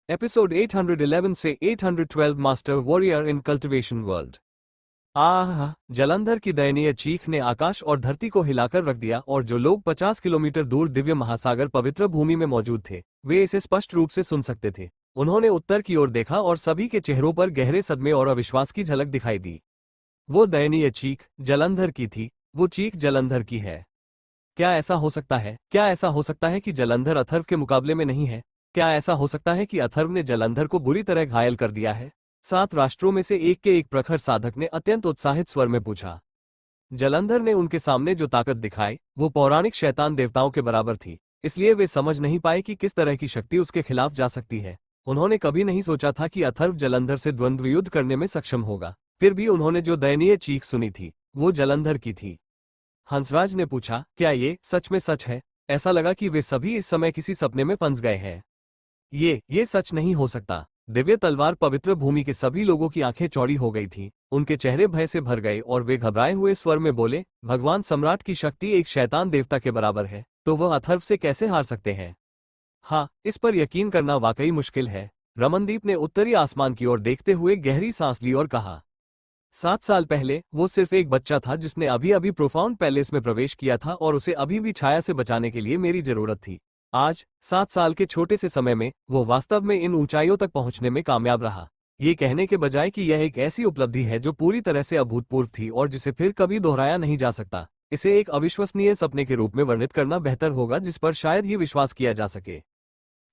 Episode 811 से 812 master warrior in cultivation world. आह, जलंधर की दयनीय चीख ने आकाश और धरती को हिलाकर रख दिया और जो लोग 50 किलोमीटर दूर दिव्य महासागर पवित्र भूमि में मौजूद थे वे इसे स्पष्ट रूप से सुन सकते थे। उन्होंने उत्तर की ओर देखा और सभी के चेहरों पर गहरे सदमे और अविश्वास की झलक दिखाई दी। वो दयनीय चीख जलंधर की थी। वो चीख जलंधर की है। क्या ऐसा हो सकता है? क्या ऐसा हो सकता है कि जलंधर अथर्व के मुकाबले में नहीं है? क्या ऐसा हो सकता है कि अथर्व ने जलंधर को बुरी तरह घायल कर दिया है? 7 राष्ट्रों में से एक के एक प्रखर साधक ने अत्यंत उत्साहित स्वर में पूछा। जलंधर ने उनके सामने जो ताकत दिखाई वो पौराणिक शैतान देवताओं के बराबर थी, इसलिए वे समझ नहीं पाए कि किस तरह की शक्ति उसके खिलाफ जा सकती है। उन्होंने कभी नहीं सोचा था कि अथर्व जलंधर से द्वंद्व युद्ध करने में सक्षम होगा। फिर भी उन्होंने जो दयनीय चीख सुनी थी वो जलंधर की थी। हंसराज ने पूछा, क्या ये सच में सच है? ऐसा लगा कि वे सभी इस समय किसी सपने में फंस गए हैं। ये सच नहीं हो सकता। दिव्य तलवार पवित्र भूमि के सभी लोगों की आंखें चौड़ी हो गई थीं। उनके चेहरे भय से भर गए और वे घबराए हुए स्वर में बोले, भगवान सम्राट की शक्ति एक शैतान देवता के बराबर है तो वह अथर्व से कैसे हार सकते हैं? हाँ, इस पर यकीन करना वाकई मुश्किल है। रमनदीप ने उत्तरी आसमान की ओर देखते हुए गहरी सांस ली और कहा, 7 साल पहले वो सिर्फ एक बच्चा था जिसने अभी अभी प्रोफाउंड पैलेस में प्रवेश किया था और उसे अभी भी छाया से बचाने के लिए मेरी जरूरत थी। आज 7 साल के छोटे से समय में वो वास्तव में इन ऊंचाइयों तक पहुंचने में कामयाब रहा। ये कहने के बजाय कि यह एक ऐसी उपलब्धि है जो पूरी तरह से अभूतपूर्व थी और जिसे फिर कभी दोहराया नहीं जा सकता, इसे एक अविश्वसनीय सपने के रूप में वर्णित करना बेहतर होगा जिस पर शायद ही विश्वास किया जा सके।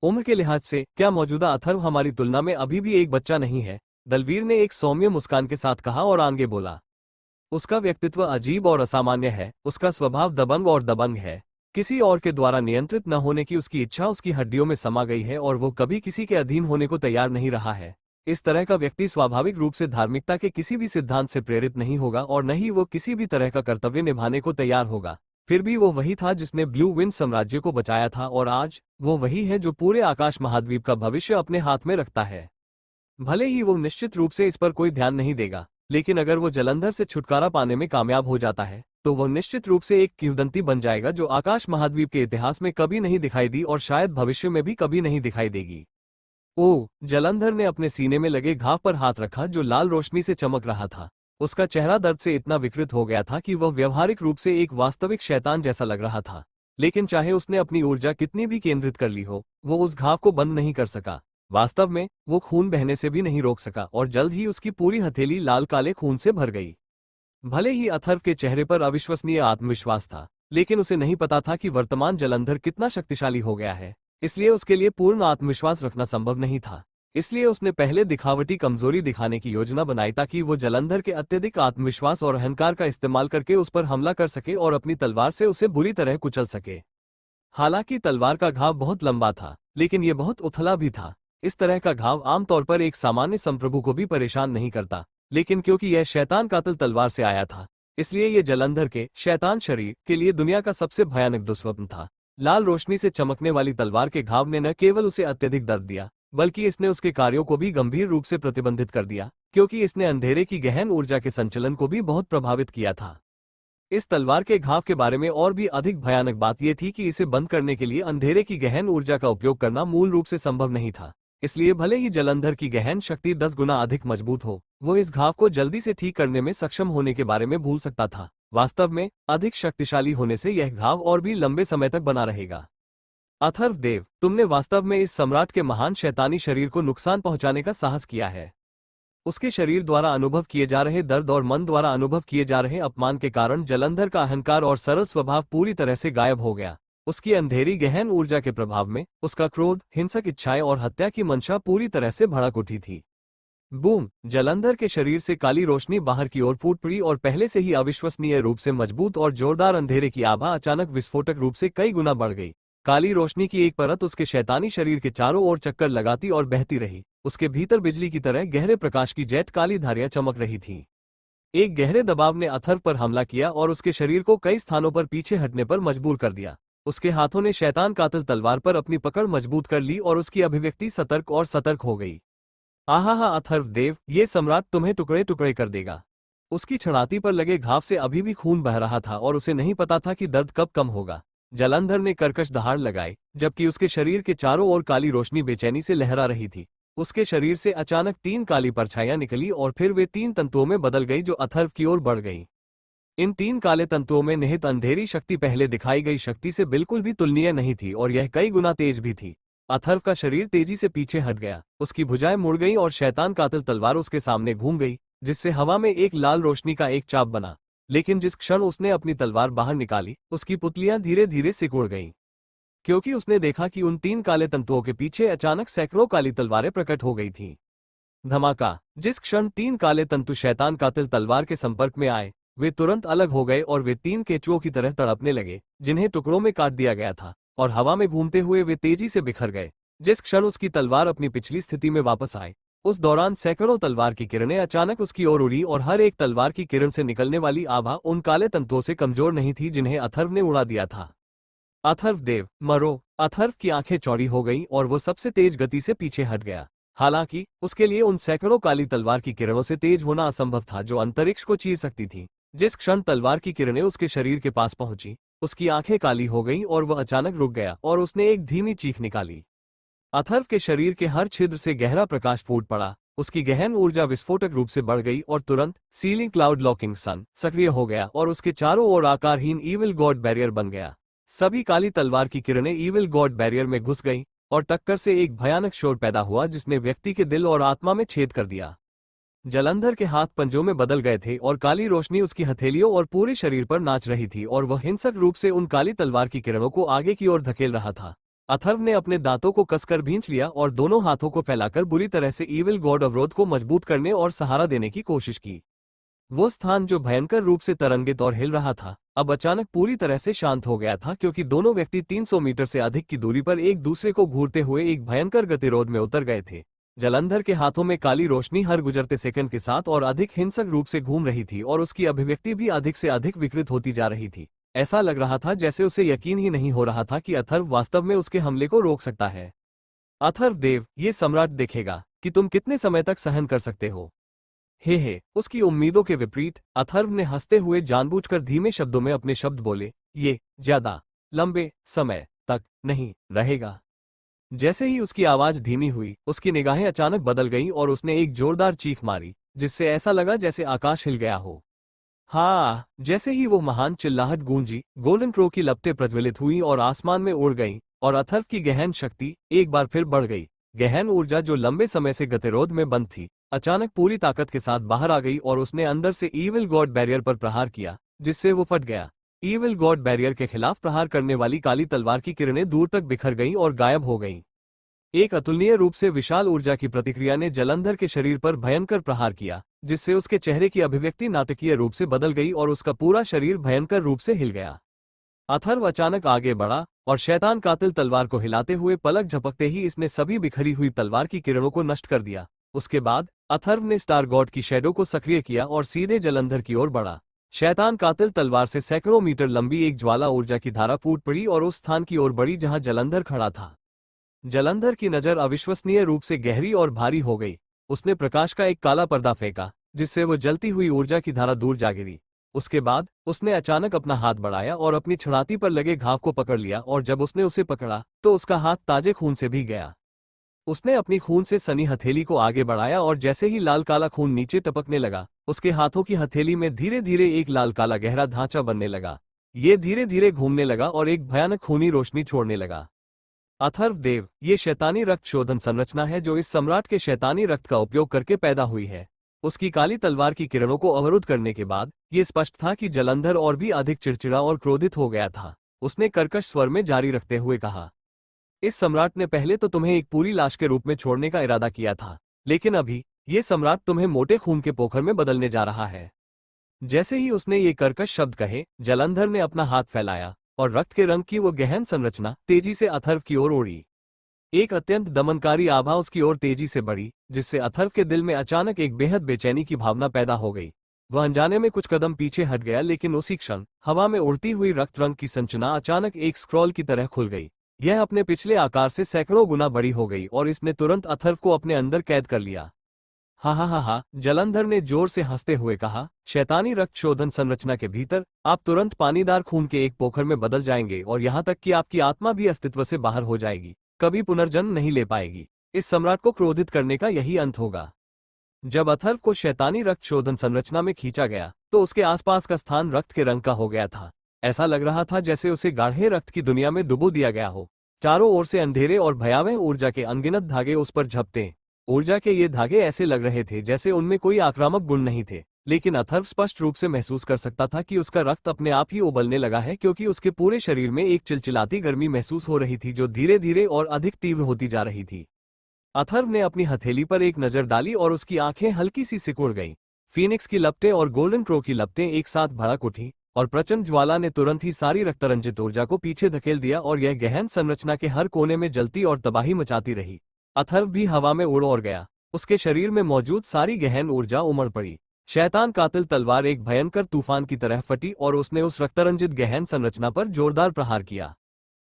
उम्र के लिहाज से क्या मौजूदा अथर्व हमारी तुलना में अभी भी एक बच्चा नहीं है? दलवीर ने एक सौम्य मुस्कान के साथ कहा और आगे बोला, उसका व्यक्तित्व अजीब और असामान्य है। उसका स्वभाव दबंग और दबंग है। किसी और के द्वारा नियंत्रित न होने की उसकी इच्छा उसकी हड्डियों में समा गई है और वो कभी किसी के अधीन होने को तैयार नहीं रहा है। इस तरह का व्यक्ति स्वाभाविक रूप से धार्मिकता के किसी भी सिद्धांत से प्रेरित नहीं होगा और न ही वो किसी भी तरह का कर्तव्य निभाने को तैयार होगा। फिर भी वो वही था जिसने ब्लू विंड साम्राज्य को बचाया था और आज वो वही है जो पूरे आकाश महाद्वीप का भविष्य अपने हाथ में रखता है। भले ही वो निश्चित रूप से इस पर कोई ध्यान नहीं देगा, लेकिन अगर वो जलंधर से छुटकारा पाने में कामयाब हो जाता है तो वो निश्चित रूप से एक किंवदंती बन जाएगा जो आकाश महाद्वीप के इतिहास में कभी नहीं दिखाई दी और शायद भविष्य में भी कभी नहीं दिखाई देगी। ओह! जलंधर ने अपने सीने में लगे घाव पर हाथ रखा जो लाल रोशनी से चमक रहा था। उसका चेहरा दर्द से इतना विकृत हो गया था कि वह व्यवहारिक रूप से एक वास्तविक शैतान जैसा लग रहा था। लेकिन चाहे उसने अपनी ऊर्जा कितनी भी केंद्रित कर ली हो, वो उस घाव को बंद नहीं कर सका। वास्तव में वो खून बहने से भी नहीं रोक सका और जल्द ही उसकी पूरी हथेली लाल काले खून से भर गई। भले ही अथर्व के चेहरे पर अविश्वसनीय आत्मविश्वास था, लेकिन उसे नहीं पता था कि वर्तमान जलंधर कितना शक्तिशाली हो गया है, इसलिए उसके लिए पूर्ण आत्मविश्वास रखना संभव नहीं था। इसलिए उसने पहले दिखावटी कमजोरी दिखाने की योजना बनाई ताकि वो जलंधर के अत्यधिक आत्मविश्वास और अहंकार का इस्तेमाल करके उस पर हमला कर सके और अपनी तलवार से उसे बुरी तरह कुचल सके। हालांकि तलवार का घाव बहुत लंबा था, लेकिन यह बहुत उथला भी था। इस तरह का घाव आमतौर पर एक सामान्य संप्रभु को भी परेशान नहीं करता, लेकिन क्योंकि यह शैतान कातिल तलवार से आया था, इसलिए यह जलंधर के शैतान शरीर के लिए दुनिया का सबसे भयानक दुस्वप्न था। लाल रोशनी से चमकने वाली तलवार के घाव ने न केवल उसे अत्यधिक दर्द दिया, बल्कि इसने उसके कार्यों को भी गंभीर रूप से प्रतिबंधित कर दिया, क्योंकि इसने अंधेरे की गहन ऊर्जा के संचलन को भी बहुत प्रभावित किया था। इस तलवार के घाव के बारे में और भी अधिक भयानक बात यह थी कि इसे बंद करने के लिए अंधेरे की गहन ऊर्जा का उपयोग करना मूल रूप से संभव नहीं था। इसलिए भले ही जलंधर की गहन शक्ति 10 गुना अधिक मजबूत हो, वो इस घाव को जल्दी से ठीक करने में सक्षम होने के बारे में भूल सकता था। वास्तव में अधिक शक्तिशाली होने से यह घाव और भी लंबे समय तक बना रहेगा। अथर्व देव, तुमने वास्तव में इस सम्राट के महान शैतानी शरीर को नुकसान पहुंचाने का साहस किया है। उसके शरीर द्वारा अनुभव किए जा रहे दर्द और मन द्वारा अनुभव किए जा रहे अपमान के कारण जलंधर का अहंकार और सरल स्वभाव पूरी तरह से गायब हो गया। उसकी अंधेरी गहन ऊर्जा के प्रभाव में उसका क्रोध, हिंसक इच्छाएं और हत्या की मंशा पूरी तरह से भड़क उठी थी। बूम! जलंधर के शरीर से काली रोशनी बाहर की ओर फूट पड़ी और पहले से ही अविश्वसनीय रूप से मजबूत और जोरदार अंधेरे की आभा अचानक विस्फोटक रूप से कई गुना बढ़ गई। काली रोशनी की एक परत उसके शैतानी शरीर के चारों ओर चक्कर लगाती और बहती रही। उसके भीतर बिजली की तरह गहरे प्रकाश की जेट काली धारियां चमक रही थीं। एक गहरे दबाव ने अथर्व पर हमला किया और उसके शरीर को कई स्थानों पर पीछे हटने पर मजबूर कर दिया। उसके हाथों ने शैतान कातिल तलवार पर अपनी पकड़ मजबूत कर ली और उसकी अभिव्यक्ति सतर्क और सतर्क हो गई। आहा अथर्व देव, ये सम्राट तुम्हें टुकड़े टुकड़े कर देगा। उसकी छड़ाती पर लगे घाव से अभी भी खून बह रहा था और उसे नहीं पता था कि दर्द कब कम होगा। जलंधर ने कर्कश दहाड़ लगाई, जबकि उसके शरीर के चारों ओर काली रोशनी बेचैनी से लहरा रही थी। उसके शरीर से अचानक 3 काली परछाइयां निकली और फिर वे 3 तंतुओं में बदल गई जो अथर्व की ओर बढ़ गई। इन 3 काले तंतुओं में निहित अंधेरी शक्ति पहले दिखाई गई शक्ति से बिल्कुल भी तुलनीय नहीं थी और यह कई गुना तेज भी थी। अथर्व का शरीर तेजी से पीछे हट गया, उसकी भुजाएं मुड़ गई और शैतान कातिल तलवार उसके सामने घूम गई, जिससे हवा में एक लाल रोशनी का एक चाप बना। लेकिन जिस क्षण उसने अपनी तलवार बाहर निकाली, उसकी पुतलियां धीरे धीरे सिकुड़ गईं, क्योंकि उसने देखा कि उन 3 काले तंतुओं के पीछे अचानक सैकड़ों काली तलवारें प्रकट हो गई थीं। धमाका! जिस क्षण 3 काले तंतु शैतान कातिल तलवार के संपर्क में आए, वे तुरंत अलग हो गए और वे 3 केंचुओं की तरह तड़पने लगे, जिन्हें टुकड़ों में काट दिया गया था, और हवा में घूमते हुए वे तेजी से बिखर गए। जिस क्षण उसकी तलवार अपनी पिछली स्थिति में वापस आई, उस दौरान सैकड़ों तलवार की किरणें अचानक उसकी ओर उड़ी और हर एक तलवार की किरण से निकलने वाली आभा उन काले तंतुओं से कमजोर नहीं थी जिन्हें अथर्व ने उड़ा दिया था। अथर्व देव, मरो! अथर्व की आंखें चौड़ी हो गईं और वो सबसे तेज गति से पीछे हट गया। हालांकि उसके लिए उन सैकड़ों काली तलवार की किरणों से तेज होना असंभव था जो अंतरिक्ष को चीर सकती थी। जिस क्षण तलवार की किरणें उसके शरीर के पास पहुंची, उसकी आंखें काली हो गईं और वह अचानक रुक गया और उसने एक धीमी चीख निकाली। अथर्व के शरीर के हर छिद्र से गहरा प्रकाश फूट पड़ा, उसकी गहन ऊर्जा विस्फोटक रूप से बढ़ गई और तुरंत सीलिंग क्लाउड लॉकिंग सन सक्रिय हो गया और उसके चारों ओर आकारहीन ईविल गॉड बैरियर बन गया। सभी काली तलवार की किरणें ईविल गॉड बैरियर में घुस गईं और टक्कर से एक भयानक शोर पैदा हुआ जिसने व्यक्ति के दिल और आत्मा में छेद कर दिया। जलंधर के हाथ पंजों में बदल गए थे और काली रोशनी उसकी हथेलियों और पूरे शरीर पर नाच रही थी और वह हिंसक रूप से उन काली तलवार की किरणों को आगे की ओर धकेल रहा था। अथर्व ने अपने दांतों को कसकर भींच लिया और दोनों हाथों को फैलाकर बुरी तरह से ईविल गॉड अवरोध को मजबूत करने और सहारा देने की कोशिश की। वो स्थान जो भयंकर रूप से तरंगित और हिल रहा था, अब अचानक पूरी तरह से शांत हो गया था क्योंकि दोनों व्यक्ति 300 मीटर से अधिक की दूरी पर एक दूसरे को घूरते हुए एक भयंकर गतिरोध में उतर गए थे। जलंधर के हाथों में काली रोशनी हर गुजरते सेकंड के साथ और अधिक हिंसक रूप से घूम रही थी और उसकी अभिव्यक्ति भी अधिक से अधिक विकृत होती जा रही थी। ऐसा लग रहा था जैसे उसे यकीन ही नहीं हो रहा था कि अथर्व वास्तव में उसके हमले को रोक सकता है। अथर्व देव, ये सम्राट देखेगा कि तुम कितने समय तक सहन कर सकते हो। हे, उसकी उम्मीदों के विपरीत अथर्व ने हंसते हुए जानबूझकर धीमे शब्दों में अपने शब्द बोले, ये ज्यादा लंबे समय तक नहीं रहेगा। जैसे ही उसकी आवाज धीमी हुई, उसकी निगाहें अचानक बदल गईं और उसने एक जोरदार चीख मारी, जिससे ऐसा लगा जैसे आकाश हिल गया हो। हाँ, जैसे ही वो महान चिल्लाहट गूंजी, गोल्डन क्रो की लपटें प्रज्वलित हुईं और आसमान में उड़ गईं, और अथर्व की गहन शक्ति एक बार फिर बढ़ गई। गहन ऊर्जा जो लंबे समय से गतिरोध में बंद थी, अचानक पूरी ताकत के साथ बाहर आ गई और उसने अंदर से ईविल गॉड बैरियर पर प्रहार किया, जिससे वो फट गया। ईविल गॉड बैरियर के खिलाफ प्रहार करने वाली काली तलवार की किरणें दूर तक बिखर गईं और गायब हो गईं। एक अतुलनीय रूप से विशाल ऊर्जा की प्रतिक्रिया ने जलंधर के शरीर पर भयंकर प्रहार किया, जिससे उसके चेहरे की अभिव्यक्ति नाटकीय रूप से बदल गई और उसका पूरा शरीर भयंकर रूप से हिल गया। अथर्व अचानक आगे बढ़ा और शैतान कातिल तलवार को हिलाते हुए पलक झपकते ही इसने सभी बिखरी हुई तलवार की किरणों को नष्ट कर दिया। उसके बाद अथर्व ने स्टार गॉड की शैडो को सक्रिय किया और सीधे जलंधर की ओर बढ़ा। शैतान कातिल तलवार से सैकड़ों मीटर लंबी एक ज्वाला ऊर्जा की धारा फूट पड़ी और उस स्थान की ओर बढ़ी जहां जलंधर खड़ा था। जलंधर की नजर अविश्वसनीय रूप से गहरी और भारी हो गई। उसने प्रकाश का एक काला पर्दा फेंका, जिससे वो जलती हुई ऊर्जा की धारा दूर जा गिरी। उसके बाद उसने अचानक अपना हाथ बढ़ाया और अपनी छड़ाती पर लगे घाव को पकड़ लिया और जब उसने उसे पकड़ा तो उसका हाथ ताजे खून से भीग गया। उसने अपनी खून से सनी हथेली को आगे बढ़ाया और जैसे ही लाल काला खून नीचे टपकने लगा, उसके हाथों की हथेली में धीरे धीरे एक लाल काला गहरा ढांचा बनने लगा। ये धीरे धीरे घूमने लगा और एक भयानक खूनी रोशनी छोड़ने लगा। अथर्व देव, ये शैतानी रक्त शोधन संरचना है जो इस सम्राट के शैतानी रक्त का उपयोग करके पैदा हुई है। उसकी काली तलवार की किरणों को अवरुद्ध करने के बाद ये स्पष्ट था कि जलंधर और भी अधिक चिड़चिड़ा और क्रोधित हो गया था। उसने कर्कश स्वर में जारी रखते हुए कहा, इस सम्राट ने पहले तो तुम्हें एक पूरी लाश के रूप में छोड़ने का इरादा किया था, लेकिन अभी ये सम्राट तुम्हें मोटे खून के पोखर में बदलने जा रहा है। जैसे ही उसने ये कर्कश शब्द कहे, जलंधर ने अपना हाथ फैलाया और रक्त के रंग की वो गहन संरचना तेजी से अथर्व की ओर उड़ी। एक अत्यंत दमनकारी आभा उसकी ओर तेजी से बढ़ी, जिससे अथर्व के दिल में अचानक एक बेहद बेचैनी की भावना पैदा हो गई। वह अनजाने में कुछ कदम पीछे हट गया, लेकिन उसी क्षण हवा में उड़ती हुई रक्त रंग की संरचना अचानक एक स्क्रॉल की तरह खुल गई। यह अपने पिछले आकार से सैकड़ों गुना बड़ी हो गई और इसने तुरंत अथर्व को अपने अंदर कैद कर लिया। हा हा हा हा, जलंधर ने जोर से हंसते हुए कहा, शैतानी रक्त शोधन संरचना के भीतर आप तुरंत पानीदार खून के एक पोखर में बदल जाएंगे और यहाँ तक कि आपकी आत्मा भी अस्तित्व से बाहर हो जाएगी, कभी पुनर्जन्म नहीं ले पाएगी। इस सम्राट को क्रोधित करने का यही अंत होगा। जब अथर्व को शैतानी रक्त शोधन संरचना में खींचा गया तो उसके आसपास का स्थान रक्त के रंग का हो गया था। ऐसा लग रहा था जैसे उसे गाढ़े रक्त की दुनिया में डुबो दिया गया हो। चारों ओर से अंधेरे और भयावह ऊर्जा के अनगिनत धागे उस पर झपटे। ऊर्जा के ये धागे ऐसे लग रहे थे जैसे उनमें कोई आक्रामक गुण नहीं थे, लेकिन अथर्व स्पष्ट रूप से महसूस कर सकता था कि उसका रक्त अपने आप ही उबलने लगा है, क्योंकि उसके पूरे शरीर में एक चिलचिलाती गर्मी महसूस हो रही थी जो धीरे धीरे और अधिक तीव्र होती जा रही थी। अथर्व ने अपनी हथेली पर एक नजर डाली और उसकी आंखें हल्की सी सिकुड़ गईं। फीनिक्स की लपटें और गोल्डन क्रो की लपटें एक साथ भड़क उठी और प्रचंड ज्वाला ने तुरंत ही सारी रक्तरंजित ऊर्जा को पीछे धकेल दिया और यह गहन संरचना के हर कोने में जलती और तबाही मचाती रही। अथर्व भी हवा में उड़ और गया। उसके शरीर में मौजूद सारी गहन ऊर्जा उमड़ पड़ी। शैतान कातिल तलवार एक भयंकर तूफान की तरह फटी और उसने उस रक्तरंजित गहन संरचना पर जोरदार प्रहार किया।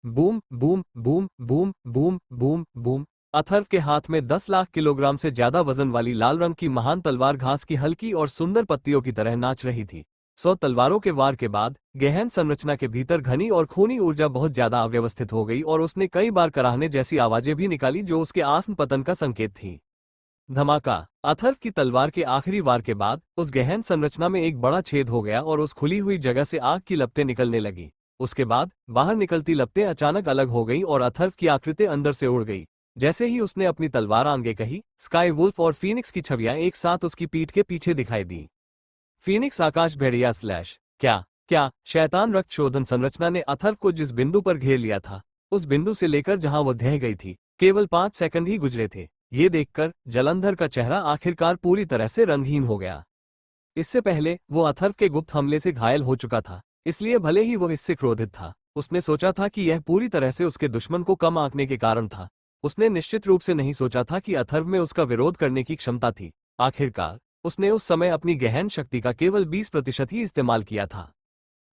Boom boom boom boom boom boom boom. Atharva के हाथ में 10 लाख किलोग्राम से ज्यादा वजन वाली लाल रंग की महान तलवार घास की हल्की और सुंदर पत्तियों की तरह नाच रही थी। 100 तलवारों के वार के बाद गहन संरचना के भीतर घनी और खूनी ऊर्जा बहुत ज्यादा अव्यवस्थित हो गई और उसने कई बार कराहने जैसी आवाजें भी निकाली जो उसके आसन्न पतन का संकेत थी। धमाका। अथर्व की तलवार के आखिरी वार के बाद उस गहन संरचना में एक बड़ा छेद हो गया और उस खुली हुई जगह से आग की लपटें निकलने लगी। उसके बाद बाहर निकलती लपटें अचानक अलग हो गईं और अथर्व की आकृति अंदर से उड़ गई। जैसे ही उसने अपनी तलवार आगे कही, स्काई वुल्फ और फीनिक्स की छवियां एक साथ उसकी पीठ के पीछे दिखाई दी। फीनिक्स आकाश भेड़िया स्लैश क्या क्या शैतान रक्त शोधन संरचना ने अथर्व को जिस बिंदु पर घेर लिया था, उस बिंदु से लेकर जहां वो ढह गई थी, केवल 5 सेकंड ही गुजरे थे। ये देखकर जलंधर का चेहरा आखिरकार पूरी तरह से रंगहीन हो गया। इससे पहले वो अथर्व के गुप्त हमले से घायल हो चुका था, इसलिए भले ही वो इससे क्रोधित था, उसने सोचा था कि यह पूरी तरह से उसके दुश्मन को कम आंकने के कारण था। उसने निश्चित रूप से नहीं सोचा था कि अथर्व में उसका विरोध करने की क्षमता थी। आखिरकार उसने उस समय अपनी गहन शक्ति का केवल 20% ही इस्तेमाल किया था।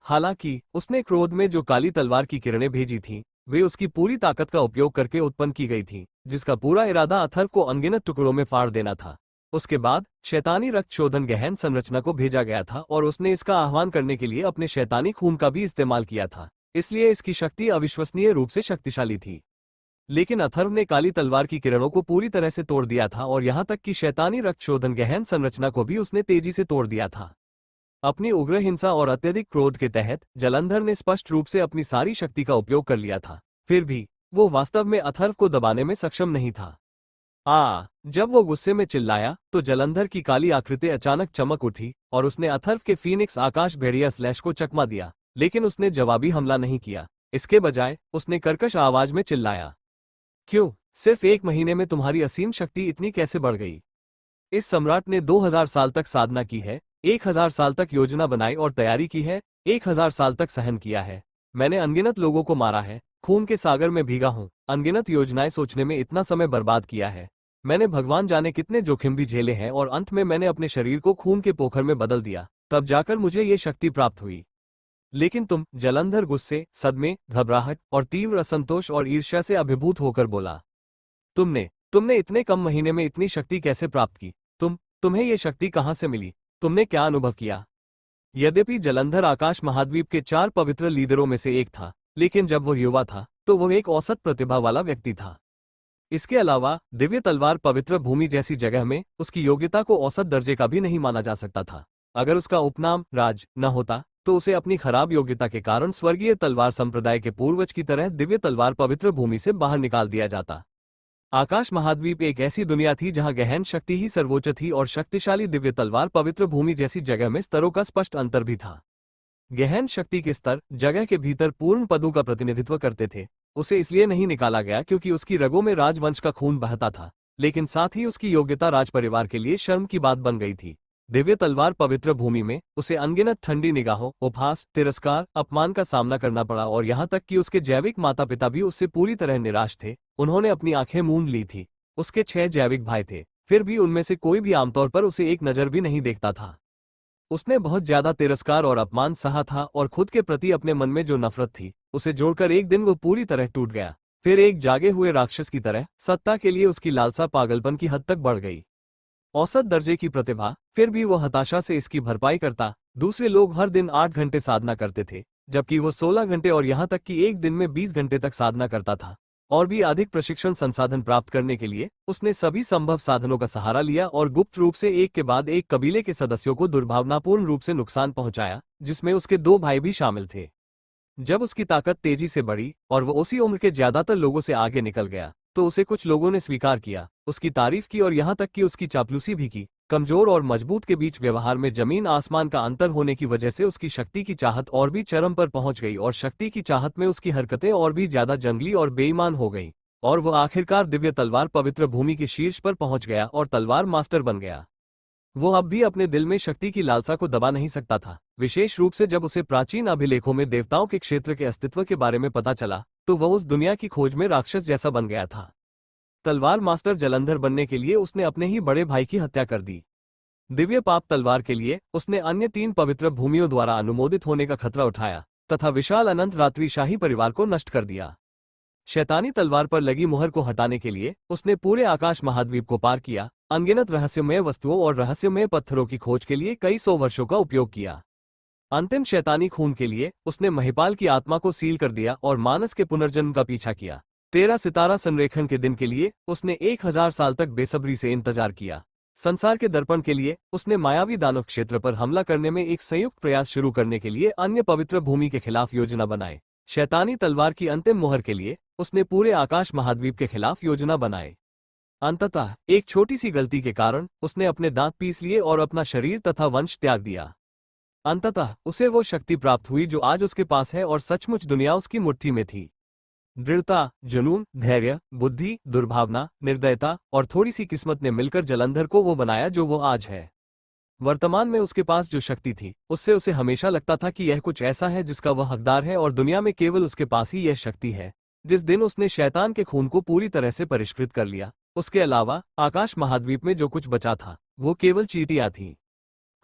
हालांकि उसने क्रोध में जो काली तलवार की किरणें भेजी थीं, वे उसकी पूरी ताकत का उपयोग करके उत्पन्न की गई थीं, जिसका पूरा इरादा अथर्व को अनगिनत टुकड़ों में फाड़ देना था। उसके बाद शैतानी रक्त शोधन गहन संरचना को भेजा गया था और उसने इसका आह्वान करने के लिए अपने शैतानी खून का भी इस्तेमाल किया था, इसलिए इसकी शक्ति अविश्वसनीय रूप से शक्तिशाली थी। लेकिन अथर्व ने काली तलवार की किरणों को पूरी तरह से तोड़ दिया था और यहां तक कि शैतानी रक्त शोधन गहन संरचना को भी उसने तेजी से तोड़ दिया था। अपनी उग्र हिंसा और अत्यधिक क्रोध के तहत जलंधर ने स्पष्ट रूप से अपनी सारी शक्ति का उपयोग कर लिया था। फिर भी वो वास्तव में अथर्व को दबाने में सक्षम नहीं था। जब वो गुस्से में चिल्लाया तो जलंधर की काली आकृति अचानक चमक उठी और उसने अथर्व के फीनिक्स आकाश भेड़िया स्लैश को चकमा दिया, लेकिन उसने जवाबी हमला नहीं किया। इसके बजाय उसने कर्कश आवाज में चिल्लाया, क्यों? सिर्फ 1 महीने में तुम्हारी असीम शक्ति इतनी कैसे बढ़ गई? इस सम्राट ने 2000 साल तक साधना की है, 1000 साल तक योजना बनाई और तैयारी की है, 1000 साल तक सहन किया है। मैंने अनगिनत लोगों को मारा है, खून के सागर में भीगा हूं, अनगिनत योजनाएं सोचने में इतना समय बर्बाद किया है। मैंने भगवान जाने कितने जोखिम भी झेले हैं और अंत में मैंने अपने शरीर को खून के पोखर में बदल दिया, तब जाकर मुझे ये शक्ति प्राप्त हुई। लेकिन तुम, जलंधर गुस्से, सदमे, घबराहट और तीव्र असंतोष और ईर्ष्या से अभिभूत होकर बोला, तुमने इतने कम महीने में इतनी शक्ति कैसे प्राप्त की? तुम्हें ये शक्ति कहां से मिली? तुमने क्या अनुभव किया? यद्यपि जलंधर आकाश महाद्वीप के 4 पवित्र लीडरों में से एक था, लेकिन जब वो युवा था तो वो एक औसत प्रतिभा वाला व्यक्ति था। इसके अलावा दिव्य तलवार पवित्र भूमि जैसी जगह में उसकी योग्यता को औसत दर्जे का भी नहीं माना जा सकता था। अगर उसका उपनाम राज न होता तो उसे अपनी खराब योग्यता के कारण स्वर्गीय तलवार संप्रदाय के पूर्वज की तरह दिव्य तलवार पवित्र भूमि से बाहर निकाल दिया जाता। आकाश महाद्वीप एक ऐसी दुनिया थी जहां गहन शक्ति ही सर्वोच्च थी और शक्तिशाली दिव्य तलवार पवित्र भूमि जैसी जगह में स्तरों का स्पष्ट अंतर भी था। गहन शक्ति के स्तर जगह के भीतर पूर्ण पदों का प्रतिनिधित्व करते थे। उसे इसलिए नहीं निकाला गया क्योंकि उसकी रगों में राजवंश का खून बहता था, लेकिन साथ ही उसकी योग्यता राजपरिवार के लिए शर्म की बात बन गई थी। दिव्य तलवार पवित्र भूमि में उसे अनगिनत ठंडी निगाहों, उपहास, तिरस्कार, अपमान का सामना करना पड़ा और यहाँ तक कि उसके जैविक माता पिता भी उससे पूरी तरह निराश थे। उन्होंने अपनी आंखें मूंद ली थी। उसके 6 जैविक भाई थे, फिर भी उनमें से कोई भी आमतौर पर उसे एक नज़र भी नहीं देखता था। उसने बहुत ज्यादा तिरस्कार और अपमान सहा था और खुद के प्रति अपने मन में जो नफरत थी उसे जोड़कर एक दिन वो पूरी तरह टूट गया। फिर एक जागे हुए राक्षस की तरह सत्ता के लिए उसकी लालसा पागलपन की हद तक बढ़ गई। औसत दर्जे की प्रतिभा, फिर भी वो हताशा से इसकी भरपाई करता। दूसरे लोग हर दिन 8 घंटे साधना करते थे, जबकि वो 16 घंटे और यहाँ तक कि एक दिन में 20 घंटे तक साधना करता था। और भी अधिक प्रशिक्षण संसाधन प्राप्त करने के लिए उसने सभी संभव साधनों का सहारा लिया और गुप्त रूप से एक के बाद एक कबीले के सदस्यों को दुर्भावनापूर्ण रूप से नुकसान पहुंचाया, जिसमें उसके 2 भाई भी शामिल थे। जब उसकी ताकत तेजी से बढ़ी और वो उसी उम्र के ज्यादातर लोगों से आगे निकल गया, तो उसे कुछ लोगों ने स्वीकार किया, उसकी तारीफ की और यहाँ तक कि उसकी चापलूसी भी की। कमजोर और मजबूत के बीच व्यवहार में जमीन आसमान का अंतर होने की वजह से उसकी शक्ति की चाहत और भी चरम पर पहुंच गई और शक्ति की चाहत में उसकी हरकतें और भी ज्यादा जंगली और बेईमान हो गई। और वो आखिरकार दिव्य तलवार पवित्र भूमि के शीर्ष पर पहुंच गया और तलवार मास्टर बन गया। वो अब भी अपने दिल में शक्ति की लालसा को दबा नहीं सकता था, विशेष रूप से जब उसे प्राचीन अभिलेखों में देवताओं के क्षेत्र के अस्तित्व के बारे में पता चला, तो वह उस दुनिया की खोज में राक्षस जैसा बन गया था। तलवार मास्टर जलंधर बनने के लिए उसने अपने ही बड़े भाई की हत्या कर दी। दिव्य पाप तलवार के लिए उसने अन्य 3 पवित्र भूमियों द्वारा अनुमोदित होने का खतरा उठाया तथा विशाल अनंत रात्रि शाही परिवार को नष्ट कर दिया। शैतानी तलवार पर लगी मुहर को हटाने के लिए उसने पूरे आकाश महाद्वीप को पार किया, अनगिनत रहस्यमय वस्तुओं और रहस्यमय पत्थरों की खोज के लिए कई 100 वर्षों का उपयोग किया। अंतिम शैतानी खून के लिए उसने महिपाल की आत्मा को सील कर दिया और मानस के पुनर्जन्म का पीछा किया। 13 सितारा संरेखण के दिन के लिए उसने 1000 साल तक बेसब्री से इंतजार किया। संसार के दर्पण के लिए उसने मायावी दानव क्षेत्र पर हमला करने में एक संयुक्त प्रयास शुरू करने के लिए अन्य पवित्र भूमि के खिलाफ योजना बनाए। शैतानी तलवार की अंतिम मुहर के लिए उसने पूरे आकाश महाद्वीप के खिलाफ योजना बनाए। अंततः एक छोटी सी गलती के कारण उसने अपने दांत पीस लिए और अपना शरीर तथा वंश त्याग दिया। अंततः उसे वो शक्ति प्राप्त हुई जो आज उसके पास है और सचमुच दुनिया उसकी मुट्ठी में थी। दृढ़ता, जुनून, धैर्य, बुद्धि, दुर्भावना, निर्दयता और थोड़ी सी किस्मत ने मिलकर जलंधर को वो बनाया जो वो आज है। वर्तमान में उसके पास जो शक्ति थी, उससे उसे हमेशा लगता था कि यह कुछ ऐसा है जिसका वह हकदार है और दुनिया में केवल उसके पास ही यह शक्ति है। जिस दिन उसने शैतान के खून को पूरी तरह से परिष्कृत कर लिया, उसके अलावा आकाश महाद्वीप में जो कुछ बचा था वो केवल चींटियां थीं।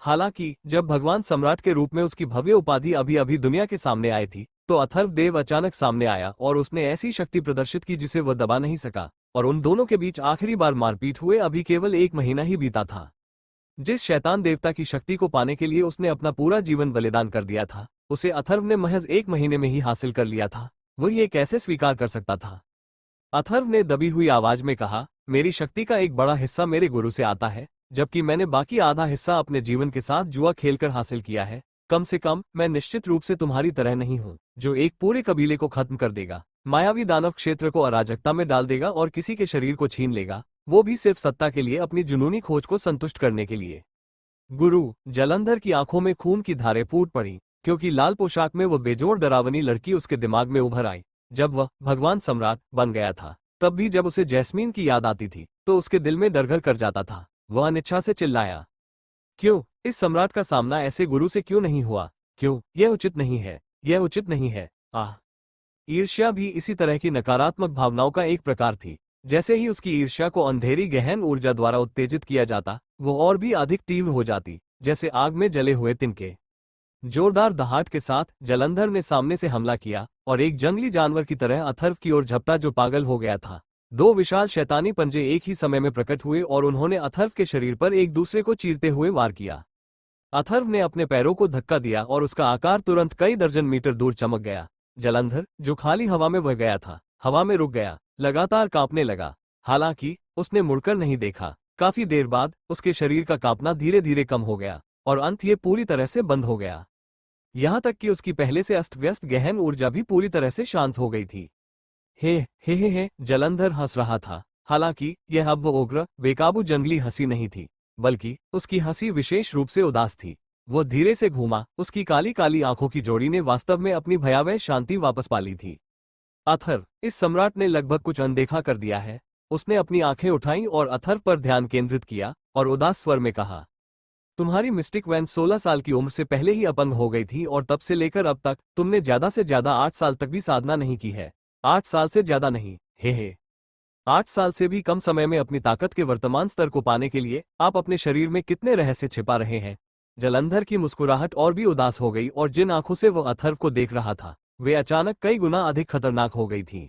हालांकि जब भगवान सम्राट के रूप में उसकी भव्य उपाधि अभी अभी दुनिया के सामने आई थी, तो अथर्वदेव अचानक सामने आया और उसने ऐसी शक्ति प्रदर्शित की जिसे वह दबा नहीं सका, और उन दोनों के बीच आखिरी बार मारपीट हुए अभी केवल 1 महीना ही बीता था। जिस शैतान देवता की शक्ति को पाने के लिए उसने अपना पूरा जीवन बलिदान कर दिया था, उसे अथर्व ने महज 1 महीने में ही हासिल कर लिया था। वह ये कैसे स्वीकार कर सकता था? अथर्व ने दबी हुई आवाज में कहा, मेरी शक्ति का एक बड़ा हिस्सा मेरे गुरु से आता है, जबकि मैंने बाकी आधा हिस्सा अपने जीवन के साथ जुआ खेलकर हासिल किया है। कम से कम मैं निश्चित रूप से तुम्हारी तरह नहीं हूं, जो एक पूरे कबीले को खत्म कर देगा, मायावी दानव क्षेत्र को अराजकता में डाल देगा और किसी के शरीर को छीन लेगा, वो भी सिर्फ सत्ता के लिए, अपनी जुनूनी खोज को संतुष्ट करने के लिए। गुरु जलंधर की आंखों में खून की धारें फूट पड़ी, क्योंकि लाल पोशाक में वो बेजोड़ डरावनी लड़की उसके दिमाग में उभर आई। जब वह भगवान सम्राट बन गया था, तब भी जब उसे जैस्मीन की याद आती थी, तो उसके दिल में डरघर कर जाता था। वह अनिच्छा से चिल्लाया, क्यों? इस सम्राट का सामना ऐसे गुरु से क्यों नहीं हुआ? क्यों? यह उचित नहीं है, यह उचित नहीं है। आह! ईर्ष्या भी इसी तरह की नकारात्मक भावनाओं का एक प्रकार थी। जैसे ही उसकी ईर्ष्या को अंधेरी गहन ऊर्जा द्वारा उत्तेजित किया जाता, वो और भी अधिक तीव्र हो जाती, जैसे आग में जले हुए तिनके। जोरदार दहाड़ के साथ जलंधर ने सामने से हमला किया और एक जंगली जानवर की तरह अथर्व की ओर झपटा जो पागल हो गया था। 2 विशाल शैतानी पंजे एक ही समय में प्रकट हुए और उन्होंने अथर्व के शरीर पर एक दूसरे को चीरते हुए वार किया। अथर्व ने अपने पैरों को धक्का दिया और उसका आकार तुरंत कई दर्जन मीटर दूर चमक गया। जलंधर, जो खाली हवा में बह गया था, हवा में रुक गया, लगातार कांपने लगा। हालांकि उसने मुड़कर नहीं देखा। काफी देर बाद उसके शरीर का कांपना धीरे धीरे कम हो गया और अंत ये पूरी तरह से बंद हो गया। यहाँ तक कि उसकी पहले से अस्त व्यस्त गहन ऊर्जा भी पूरी तरह से शांत हो गई थी। हे, जलंधर हंस रहा था। हालांकि यह अब वो उग्र, बेकाबू जंगली हंसी नहीं थी, बल्कि उसकी हंसी विशेष रूप से उदास थी। वो धीरे से घूमा, उसकी काली काली आंखों की जोड़ी ने वास्तव में अपनी भयावह शांति वापस पा ली थी। अथर्व, इस सम्राट ने लगभग कुछ अनदेखा कर दिया है। उसने अपनी आंखें उठाईं और अथर्व पर ध्यान केंद्रित किया और उदास स्वर में कहा, तुम्हारी मिस्टिक वैन 16 साल की उम्र से पहले ही अपंग हो गई थी और तब से लेकर अब तक तुमने ज्यादा से ज्यादा 8 साल तक भी साधना नहीं की है। 8 साल से ज्यादा नहीं। हे 8 साल से भी कम समय में अपनी ताकत के वर्तमान स्तर को पाने के लिए आप अपने शरीर में कितने रहस्य छिपा रहे हैं? जलंधर की मुस्कुराहट और भी उदास हो गई और जिन आंखों से वह अथर्व को देख रहा था, वे अचानक कई गुना अधिक खतरनाक हो गई थीं।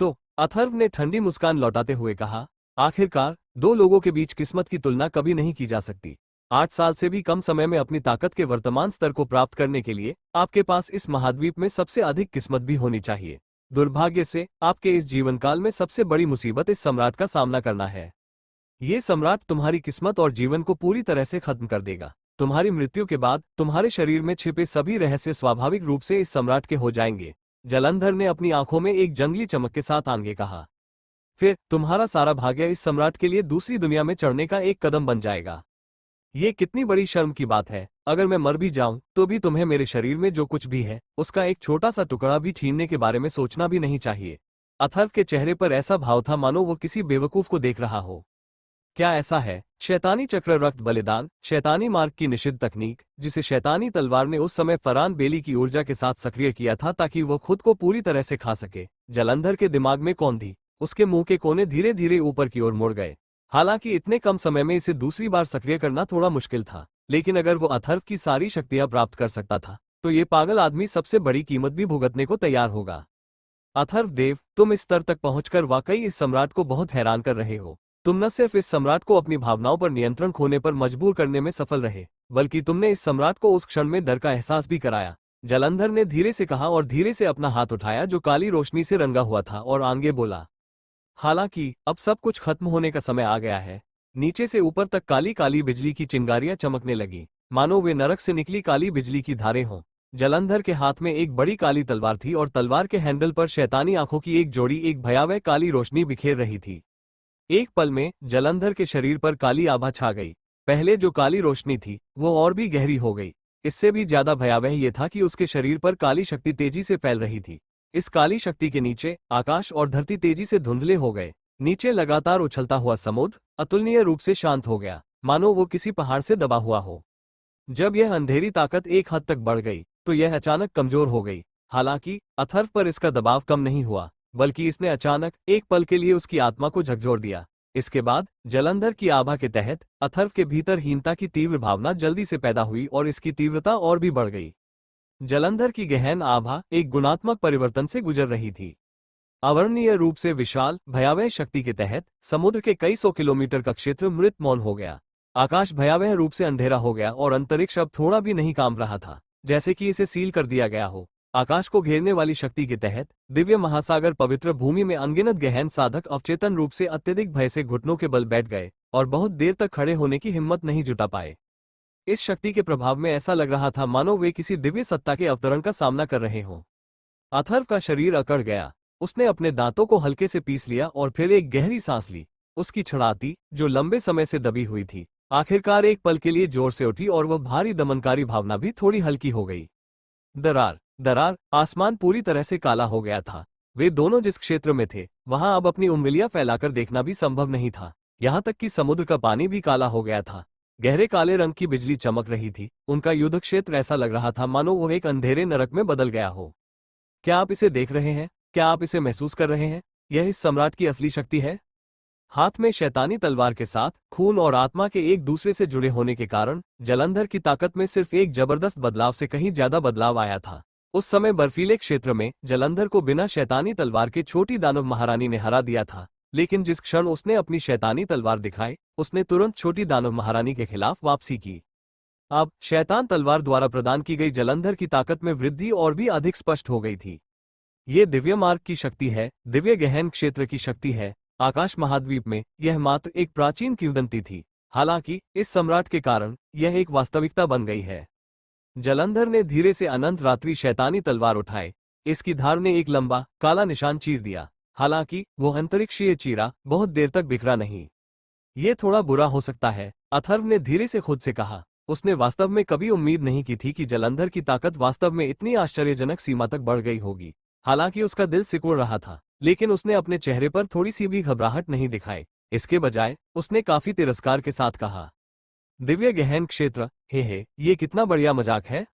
तो अथर्व ने ठंडी मुस्कान लौटाते हुए कहा, आखिरकार दो लोगों के बीच किस्मत की तुलना कभी नहीं की जा सकती। 8 साल से भी कम समय में अपनी ताकत के वर्तमान स्तर को प्राप्त करने के लिए आपके पास इस महाद्वीप में सबसे अधिक किस्मत भी होनी चाहिए। दुर्भाग्य से आपके इस जीवनकाल में सबसे बड़ी मुसीबत इस सम्राट का सामना करना है। ये सम्राट तुम्हारी किस्मत और जीवन को पूरी तरह से खत्म कर देगा। तुम्हारी मृत्यु के बाद तुम्हारे शरीर में छिपे सभी रहस्य स्वाभाविक रूप से इस सम्राट के हो जाएंगे। जलंधर ने अपनी आंखों में एक जंगली चमक के साथ आगे कहा। फिर तुम्हारा सारा भाग्य इस सम्राट के लिए दूसरी दुनिया में चढ़ने का एक कदम बन जाएगा। ये कितनी बड़ी शर्म की बात है। अगर मैं मर भी जाऊं तो भी तुम्हें मेरे शरीर में जो कुछ भी है उसका एक छोटा सा टुकड़ा भी छीनने के बारे में सोचना भी नहीं चाहिए। अथर्व के चेहरे पर ऐसा भाव था मानो वो किसी बेवकूफ को देख रहा हो। क्या ऐसा है? शैतानी चक्र रक्त बलिदान, शैतानी मार्ग की निषिद्ध तकनीक, जिसे शैतानी तलवार ने उस समय फरहान बेली की ऊर्जा के साथ सक्रिय किया था ताकि वो खुद को पूरी तरह से खा सके। जलंधर के दिमाग में कौन थी? उसके मुंह के कोने धीरे धीरे ऊपर की ओर मुड़ गए। हालांकि इतने कम समय में इसे दूसरी बार सक्रिय करना थोड़ा मुश्किल था, लेकिन अगर वो अथर्व की सारी शक्तियां प्राप्त कर सकता था तो ये पागल आदमी सबसे बड़ी कीमत भी भुगतने को तैयार होगा। अथर्व देव, तुम इस स्तर तक पहुंचकर वाकई इस सम्राट को बहुत हैरान कर रहे हो। तुम न सिर्फ इस सम्राट को अपनी भावनाओं पर नियंत्रण खोने पर मजबूर करने में सफल रहे, बल्कि तुमने इस सम्राट को उस क्षण में डर का एहसास भी कराया। जलंधर ने धीरे से कहा और धीरे से अपना हाथ उठाया जो काली रोशनी से रंगा हुआ था और आगे बोला। हालांकि अब सब कुछ खत्म होने का समय आ गया है। नीचे से ऊपर तक काली काली बिजली की चिंगारियां चमकने लगी, मानो वे नरक से निकली काली बिजली की धारें हों। जलंधर के हाथ में एक बड़ी काली तलवार थी और तलवार के हैंडल पर शैतानी आंखों की एक जोड़ी एक भयावह काली रोशनी बिखेर रही थी। एक पल में जलंधर के शरीर पर काली आभा छा गई। पहले जो काली रोशनी थी वो और भी गहरी हो गई। इससे भी ज्यादा भयावह ये था कि उसके शरीर पर काली शक्ति तेजी से फैल रही थी। इस काली शक्ति के नीचे आकाश और धरती तेजी से धुंधले हो गए। नीचे लगातार उछलता हुआ समुद्र अतुलनीय रूप से शांत हो गया, मानो वो किसी पहाड़ से दबा हुआ हो। जब यह अंधेरी ताकत एक हद तक बढ़ गई तो यह अचानक कमजोर हो गई। हालांकि अथर्व पर इसका दबाव कम नहीं हुआ, बल्कि इसने अचानक एक पल के लिए उसकी आत्मा को झकझोर दिया। इसके बाद जलंधर की आभा के तहत अथर्व के भीतर हीनता की तीव्र भावना जल्दी से पैदा हुई और इसकी तीव्रता और भी बढ़ गई। जलंधर की गहन आभा एक गुणात्मक परिवर्तन से गुजर रही थी। अवर्णनीय रूप से विशाल भयावह शक्ति के तहत समुद्र के कई सौ किलोमीटर का क्षेत्र मृत मौन हो गया। आकाश भयावह रूप से अंधेरा हो गया और अंतरिक्ष अब थोड़ा भी नहीं काम रहा था, जैसे कि इसे सील कर दिया गया हो। आकाश को घेरने वाली शक्ति के तहत दिव्य महासागर पवित्र भूमि में अनगिनत गहन साधक अवचेतन रूप से अत्यधिक भय से घुटनों के बल बैठ गए और बहुत देर तक खड़े होने की हिम्मत नहीं जुटा पाए। इस शक्ति के प्रभाव में ऐसा लग रहा था मानो वे किसी दिव्य सत्ता के अवतरण का सामना कर रहे हों। अथर्व का शरीर अकड़ गया। उसने अपने दांतों को हल्के से पीस लिया और फिर एक गहरी सांस ली। उसकी छड़ाती, जो लंबे समय से दबी हुई थी, आखिरकार एक पल के लिए जोर से उठी और वह भारी दमनकारी भावना भी थोड़ी हल्की हो गई। दरार दरार आसमान पूरी तरह से काला हो गया था। वे दोनों जिस क्षेत्र में थे वहां अब अपनी उंगलियां फैलाकर देखना भी संभव नहीं था। यहां तक कि समुद्र का पानी भी काला हो गया था। गहरे काले रंग की बिजली चमक रही थी। उनका युद्ध क्षेत्र ऐसा लग रहा था मानो वो एक अंधेरे नरक में बदल गया हो। क्या आप इसे देख रहे हैं? क्या आप इसे महसूस कर रहे हैं? यह इस सम्राट की असली शक्ति है। हाथ में शैतानी तलवार के साथ खून और आत्मा के एक दूसरे से जुड़े होने के कारण जलंधर की ताकत में सिर्फ एक जबरदस्त बदलाव से कहीं ज्यादा बदलाव आया था। उस समय बर्फीले क्षेत्र में जलंधर को बिना शैतानी तलवार के छोटी दानव महारानी ने हरा दिया था, लेकिन जिस क्षण उसने अपनी शैतानी तलवार दिखाई उसने तुरंत छोटी दानव महारानी के खिलाफ वापसी की। अब शैतान तलवार द्वारा प्रदान की गई जलंधर की ताकत में वृद्धि और भी अधिक स्पष्ट हो गई थी। ये दिव्य मार्ग की शक्ति है, दिव्य गहन क्षेत्र की शक्ति है। आकाश महाद्वीप में यह मात्र एक प्राचीन किंवदंती थी, हालांकि इस सम्राट के कारण यह एक वास्तविकता बन गई है। जलंधर ने धीरे से अनंत रात्रि शैतानी तलवार उठाए। इसकी धार ने एक लंबा काला निशान चीर दिया। हालांकि वो अंतरिक्षीय चीरा बहुत देर तक बिखरा नहीं। ये थोड़ा बुरा हो सकता है, अथर्व ने धीरे से खुद से कहा। उसने वास्तव में कभी उम्मीद नहीं की थी कि जलंधर की ताकत वास्तव में इतनी आश्चर्यजनक सीमा तक बढ़ गई होगी। हालांकि उसका दिल सिकुड़ रहा था, लेकिन उसने अपने चेहरे पर थोड़ी सी भी घबराहट नहीं दिखाई। इसके बजाय उसने काफी तिरस्कार के साथ कहा, दिव्य गहन क्षेत्र, हे ये कितना बढ़िया मजाक है।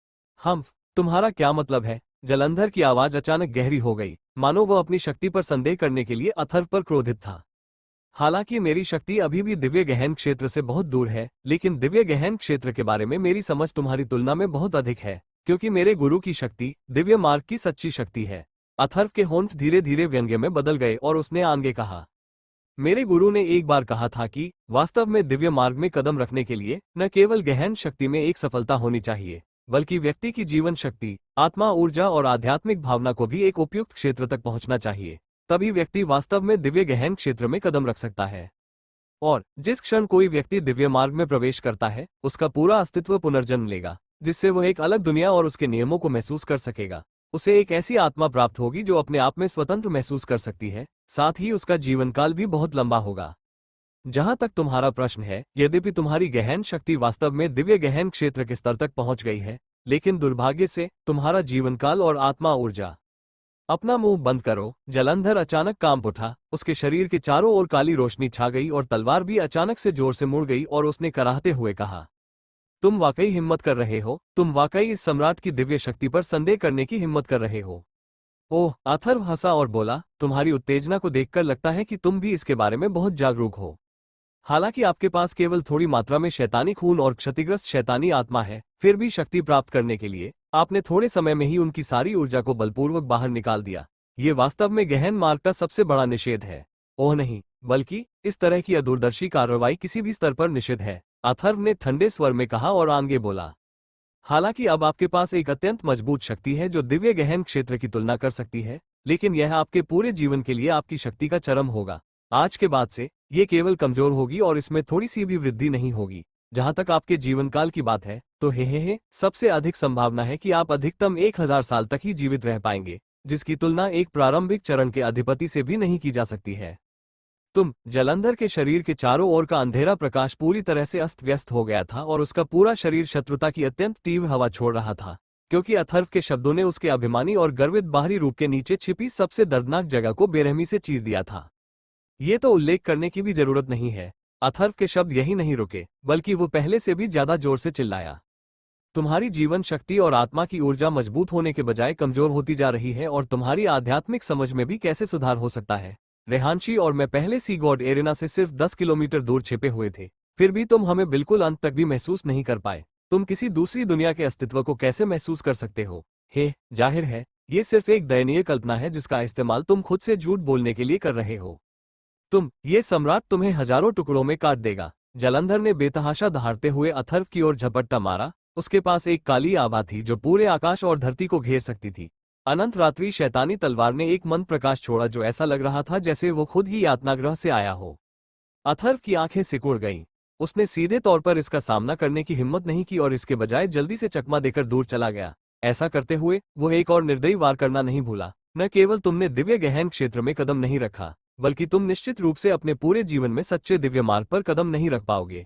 तुम्हारा क्या मतलब है? जलंधर की आवाज अचानक गहरी हो गई, मानो वह अपनी शक्ति पर संदेह करने के लिए अथर्व पर क्रोधित था। हालांकि मेरी शक्ति अभी भी दिव्य गहन क्षेत्र से बहुत दूर है, लेकिन दिव्य गहन क्षेत्र के बारे में मेरी समझ तुम्हारी तुलना में बहुत अधिक है, क्योंकि मेरे गुरु की शक्ति दिव्य मार्ग की सच्ची शक्ति है। अथर्व के होंठ धीरे धीरे व्यंग्य में बदल गए और उसने आगे कहा, मेरे गुरु ने एक बार कहा था कि वास्तव में दिव्य मार्ग में कदम रखने के लिए न केवल गहन शक्ति में एक सफलता होनी चाहिए, बल्कि व्यक्ति की जीवन शक्ति, आत्मा ऊर्जा और आध्यात्मिक भावना को भी एक उपयुक्त क्षेत्र तक पहुंचना चाहिए। तभी व्यक्ति वास्तव में दिव्य गहन क्षेत्र में कदम रख सकता है। और जिस क्षण कोई व्यक्ति दिव्य मार्ग में प्रवेश करता है, उसका पूरा अस्तित्व पुनर्जन्म लेगा, जिससे वह एक अलग दुनिया और उसके नियमों को महसूस कर सकेगा। उसे एक ऐसी आत्मा प्राप्त होगी जो अपने आप में स्वतंत्र महसूस कर सकती है, साथ ही उसका जीवन काल भी बहुत लंबा होगा। जहां तक तुम्हारा प्रश्न है, यद्यपि तुम्हारी गहन शक्ति वास्तव में दिव्य गहन क्षेत्र के स्तर तक पहुंच गई है, लेकिन दुर्भाग्य से तुम्हारा जीवन काल और आत्मा ऊर्जा। अपना मुंह बंद करो। जलंधर अचानक कांप उठा, उसके शरीर के चारों ओर काली रोशनी छा गई और तलवार भी अचानक से जोर से मुड़ गई और उसने कराहते हुए कहा, तुम वाकई हिम्मत कर रहे हो, तुम वाकई इस सम्राट की दिव्य शक्ति पर संदेह करने की हिम्मत कर रहे हो। ओह, अथर्व हंसा और बोला, तुम्हारी उत्तेजना को देखकर लगता है कि तुम भी इसके बारे में बहुत जागरूक हो। हालांकि आपके पास केवल थोड़ी मात्रा में शैतानी खून और क्षतिग्रस्त शैतानी आत्मा है, फिर भी शक्ति प्राप्त करने के लिए आपने थोड़े समय में ही उनकी सारी ऊर्जा को बलपूर्वक बाहर निकाल दिया। ये वास्तव में गहन मार्ग का सबसे बड़ा निषेध है। ओह नहीं, बल्कि इस तरह की अदूरदर्शी कार्रवाई किसी भी स्तर पर निषिद्ध है, अथर्व ने ठंडे स्वर में कहा और आगे बोला। हालांकि अब आपके पास एक अत्यंत मजबूत शक्ति है जो दिव्य गहन क्षेत्र की तुलना कर सकती है, लेकिन यह आपके पूरे जीवन के लिए आपकी शक्ति का चरम होगा। आज के बाद से ये केवल कमजोर होगी और इसमें थोड़ी सी भी वृद्धि नहीं होगी। जहां तक आपके जीवन काल की बात है, तो हे सबसे अधिक संभावना है कि आप अधिकतम 1000 साल तक ही जीवित रह पाएंगे, जिसकी तुलना एक प्रारंभिक चरण के अधिपति से भी नहीं की जा सकती है। जलंधर के शरीर के चारों ओर का अंधेरा प्रकाश पूरी तरह से अस्त व्यस्त हो गया था और उसका पूरा शरीर शत्रुता की अत्यंत तीव्र हवा छोड़ रहा था, क्योंकि अथर्व के शब्दों ने उसके अभिमानी और गर्वित बाहरी रूप के नीचे छिपी सबसे दर्दनाक जगह को बेरहमी से चीर दिया था। ये तो उल्लेख करने की भी जरूरत नहीं है, अथर्व के शब्द यही नहीं रुके, बल्कि वो पहले से भी ज्यादा जोर से चिल्लाया। तुम्हारी जीवन शक्ति और आत्मा की ऊर्जा मजबूत होने के बजाय कमजोर होती जा रही है और तुम्हारी आध्यात्मिक समझ में भी कैसे सुधार हो सकता है। रेहांशी और मैं पहले सी गॉड एरेना से सिर्फ 10 किलोमीटर दूर छिपे हुए थे, फिर भी तुम हमें बिल्कुल अंत तक भी महसूस नहीं कर पाए। तुम किसी दूसरी दुनिया के अस्तित्व को कैसे महसूस कर सकते हो? जाहिर है, ये सिर्फ एक दयनीय कल्पना है जिसका इस्तेमाल तुम खुद से झूठ बोलने के लिए कर रहे हो। ये सम्राट तुम्हें हजारों टुकड़ों में काट देगा। जलंधर ने बेतहाशा दहाड़ते हुए अथर्व की ओर झपट्टा मारा। उसके पास एक काली आभा थी जो पूरे आकाश और धरती को घेर सकती थी। अनंत रात्रि शैतानी तलवार ने एक मंद प्रकाश छोड़ा जो ऐसा लग रहा था जैसे वो खुद ही यातनागृह से आया हो। अथर्व की आंखें सिकुड़ गईं। उसने सीधे तौर पर इसका सामना करने की हिम्मत नहीं की और इसके बजाय जल्दी से चकमा देकर दूर चला गया। ऐसा करते हुए वो एक और निर्दयी वार करना नहीं भूला। न केवल तुमने दिव्य गहन क्षेत्र में कदम नहीं रखा, बल्कि तुम निश्चित रूप से अपने पूरे जीवन में सच्चे दिव्य मार्ग पर कदम नहीं रख पाओगे।